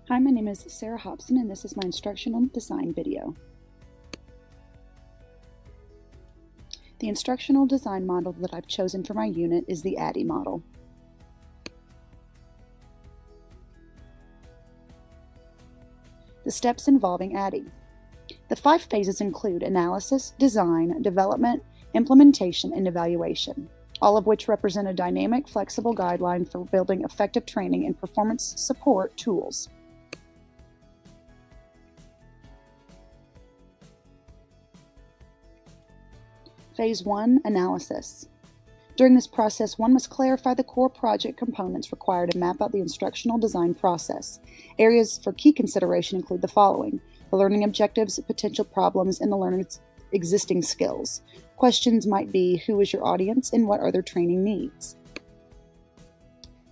Hi, my name is Sarah Hobson, and this is my instructional design video. The instructional design model that I've chosen for my unit is the ADDIE model. The steps involving ADDIE. The 5 phases include analysis, design, development, implementation, and evaluation, all of which represent a dynamic, flexible guideline for building effective training and performance support tools. Phase 1, analysis. During this process, one must clarify the core project components required and map out the instructional design process. Areas for key consideration include the following: the learning objectives, potential problems, and the learner's existing skills. Questions might be, who is your audience and what are their training needs?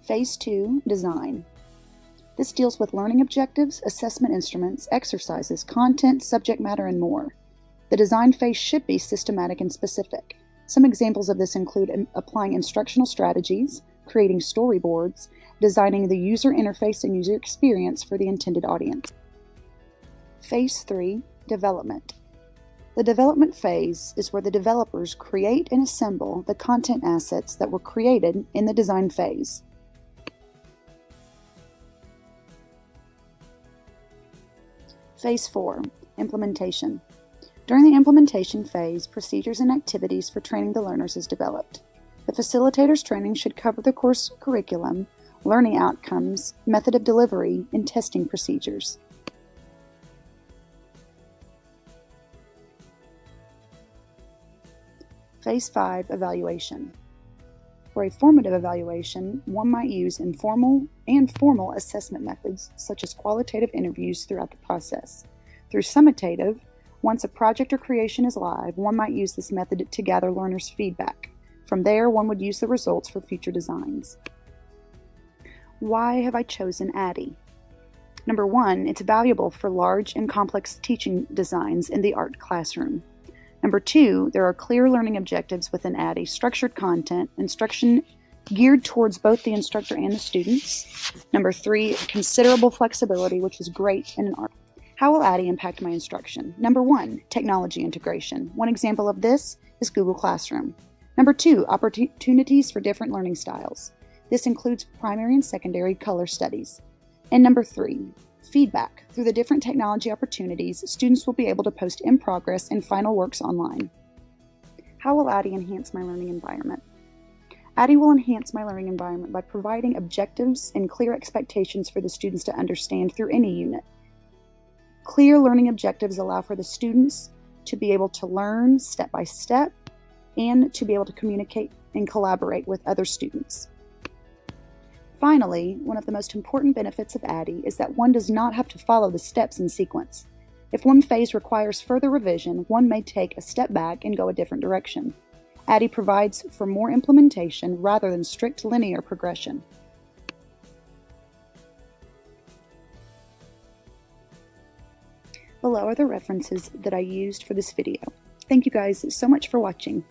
Phase 2, design. This deals with learning objectives, assessment instruments, exercises, content, subject matter, and more. The design phase should be systematic and specific. Some examples of this include applying instructional strategies, creating storyboards, designing the user interface and user experience for the intended audience. Phase 3, development. The development phase is where the developers create and assemble the content assets that were created in the design phase. Phase 4, implementation. During the implementation phase, procedures and activities for training the learners is developed. The facilitator's training should cover the course curriculum, learning outcomes, method of delivery, and testing procedures. Phase 5, evaluation. For a formative evaluation, one might use informal and formal assessment methods such as qualitative interviews throughout the process. Through summative, once a project or creation is live, one might use this method to gather learners' feedback. From there, one would use the results for future designs. Why have I chosen ADDIE? Number 1, it's valuable for large and complex teaching designs in the art classroom. Number 2, there are clear learning objectives within ADDIE, structured content, instruction geared towards both the instructor and the students. Number 3, considerable flexibility, which is great in an art. How will ADDIE impact my instruction? Number 1, technology integration. One example of this is Google Classroom. Number 2, opportunities for different learning styles. This includes primary and secondary color studies. And number 3, feedback. Through the different technology opportunities, students will be able to post in progress and final works online. How will ADDIE enhance my learning environment? ADDIE will enhance my learning environment by providing objectives and clear expectations for the students to understand through any unit. Clear learning objectives allow for the students to be able to learn step by step and to be able to communicate and collaborate with other students. Finally, one of the most important benefits of ADDIE is that one does not have to follow the steps in sequence. If one phase requires further revision, one may take a step back and go a different direction. ADDIE provides for more implementation rather than strict linear progression. Below are the references that I used for this video. Thank you guys so much for watching.